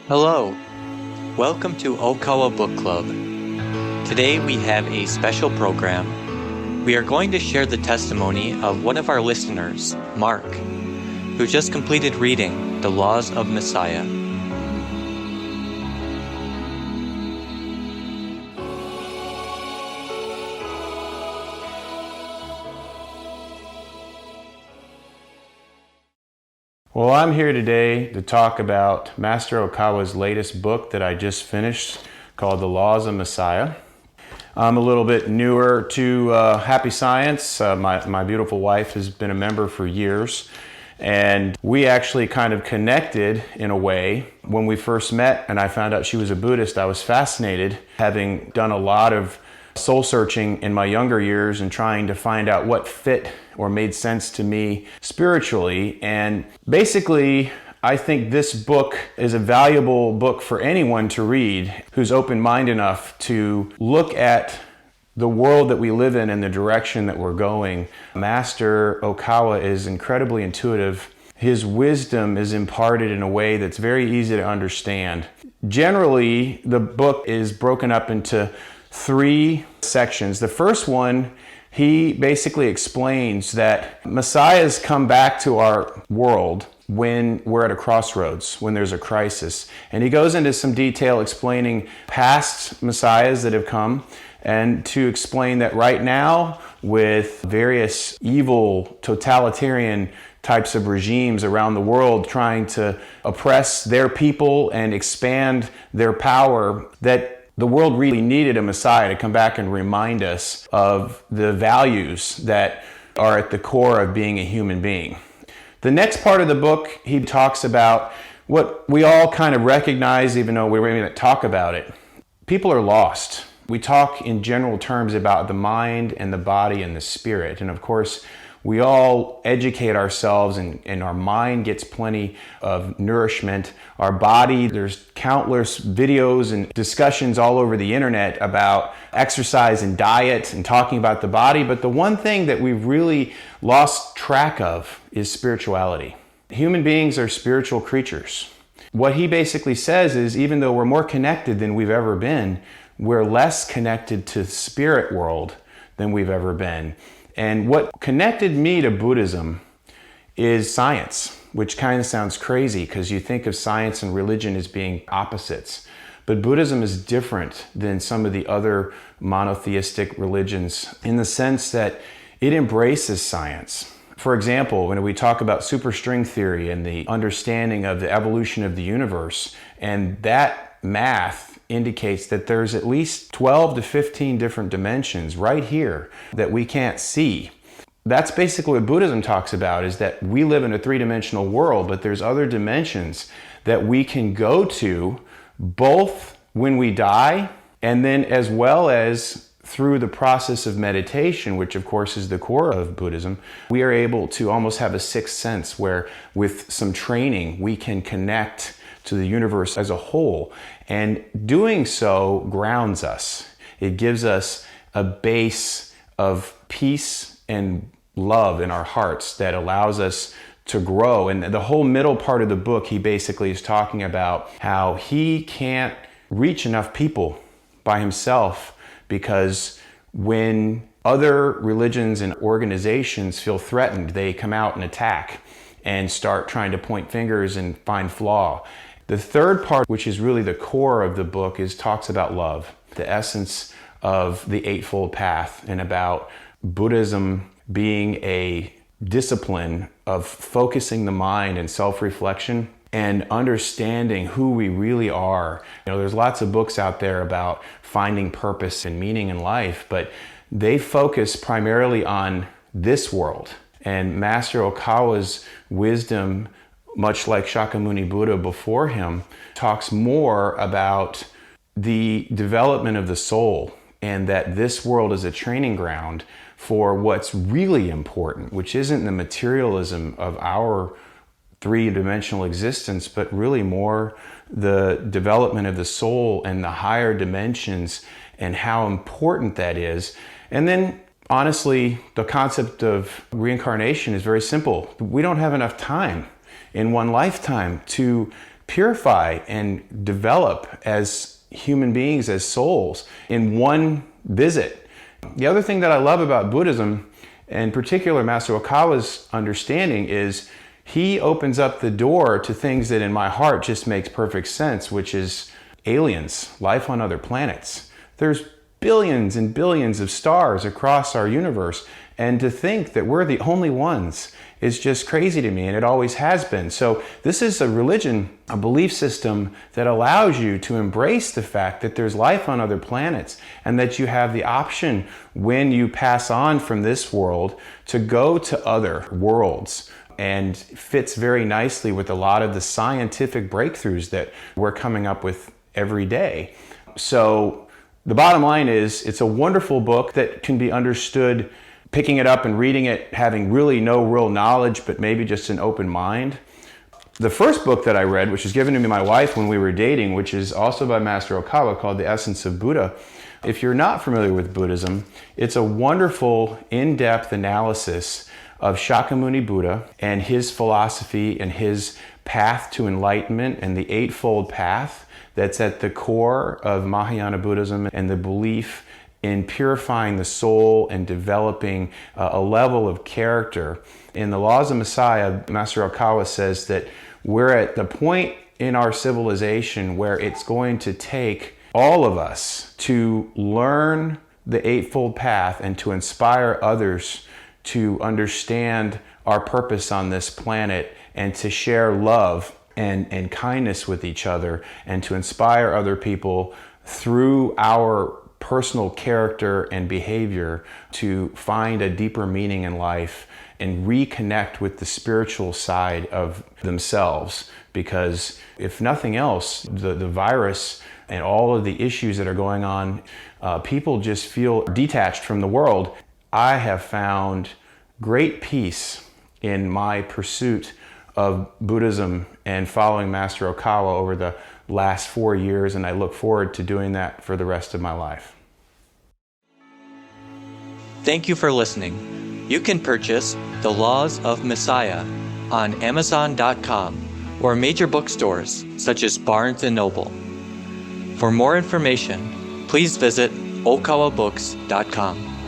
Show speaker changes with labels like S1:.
S1: Hello, welcome to Okawa Book Club. Today we have a special program. We are going to share the testimony of one of our listeners, Mark, who just completed reading The Laws of Messiah.
S2: Well, I'm here today to talk about Master Okawa's latest book that I just finished called The Laws of Messiah. I'm a little bit newer to Happy Science. My beautiful wife has been a member for years, and we actually kind of connected in a way. When we first met and I found out she was a Buddhist, I was fascinated, having done a lot of soul searching in my younger years and trying to find out what fit or made sense to me spiritually. And basically, I think this book is a valuable book for anyone to read who's open-minded enough to look at the world that we live in and the direction that we're going. Master Okawa is incredibly intuitive. His wisdom is imparted in a way that's very easy to understand. Generally, the book is broken up into three sections. The first one, he basically explains that Messiahs come back to our world when we're at a crossroads, when there's a crisis. And he goes into some detail explaining past Messiahs that have come, and to explain that right now, with various evil, totalitarian types of regimes around the world trying to oppress their people and expand their power, that the world really needed a Messiah to come back and remind us of the values that are at the core of being a human being. The next part of the book, he talks about what we all kind of recognize, even though we won't even talk about it. People are lost. We talk in general terms about the mind and the body and the spirit. And of course, we all educate ourselves, and our mind gets plenty of nourishment. Our body, there's countless videos and discussions all over the internet about exercise and diet and talking about the body. But the one thing that we've really lost track of is spirituality. Human beings are spiritual creatures. What he basically says is, even though we're more connected than we've ever been, we're less connected to the spirit world than we've ever been. And what connected me to Buddhism is science, which kind of sounds crazy because you think of science and religion as being opposites. But Buddhism is different than some of the other monotheistic religions in the sense that it embraces science. For example, when we talk about superstring theory and the understanding of the evolution of the universe, and that math indicates that there's at least 12 to 15 different dimensions right here that we can't see. That's basically what Buddhism talks about, is that we live in a three-dimensional world, but there's other dimensions that we can go to both when we die and then as well as through the process of meditation, which of course is the core of Buddhism. We are able to almost have a sixth sense where with some training we can connect to the universe as a whole. And doing so grounds us. It gives us a base of peace and love in our hearts that allows us to grow. And the whole middle part of the book, he basically is talking about how he can't reach enough people by himself, because when other religions and organizations feel threatened, they come out and attack and start trying to point fingers and find flaw. The third part, which is really the core of the book, talks about love, the essence of the Eightfold Path, and about Buddhism being a discipline of focusing the mind and self-reflection and understanding who we really are. There's lots of books out there about finding purpose and meaning in life, but they focus primarily on this world. And Master Okawa's wisdom, much like Shakyamuni Buddha before him, talks more about the development of the soul, and that this world is a training ground for what's really important, which isn't the materialism of our three-dimensional existence, but really more the development of the soul and the higher dimensions and how important that is. And then honestly, the concept of reincarnation is very simple. We don't have enough time in one lifetime to purify and develop as human beings, as souls, in one visit. The other thing that I love about Buddhism, in particular Master Okawa's understanding, is he opens up the door to things that in my heart just makes perfect sense, which is aliens, life on other planets. There's billions and billions of stars across our universe, and to think that we're the only ones is just crazy to me, and it always has been. So this is a religion, a belief system that allows you to embrace the fact that there's life on other planets, and that you have the option when you pass on from this world to go to other worlds, and fits very nicely with a lot of the scientific breakthroughs that we're coming up with every day. So the bottom line is, it's a wonderful book that can be understood picking it up and reading it, having really no real knowledge, but maybe just an open mind. The first book that I read, which was given to me by my wife when we were dating, which is also by Master Okawa, called The Essence of Buddha. If you're not familiar with Buddhism, it's a wonderful, in-depth analysis of Shakyamuni Buddha and his philosophy and his path to enlightenment and the Eightfold Path that's at the core of Mahayana Buddhism, and the belief in purifying the soul and developing a level of character. In the Laws of Messiah, Master Okawa says that we're at the point in our civilization where it's going to take all of us to learn the Eightfold Path and to inspire others to understand our purpose on this planet, and to share love and kindness with each other, and to inspire other people through our personal character and behavior to find a deeper meaning in life and reconnect with the spiritual side of themselves. Because if nothing else, the virus and all of the issues that are going on, people just feel detached from the world. I have found great peace in my pursuit of Buddhism and following Master Okawa over the last 4 years, and I look forward to doing that for the rest of my life.
S1: Thank you for listening. You can purchase The Laws of Messiah on Amazon.com or major bookstores such as Barnes & Noble. For more information, please visit OkawaBooks.com.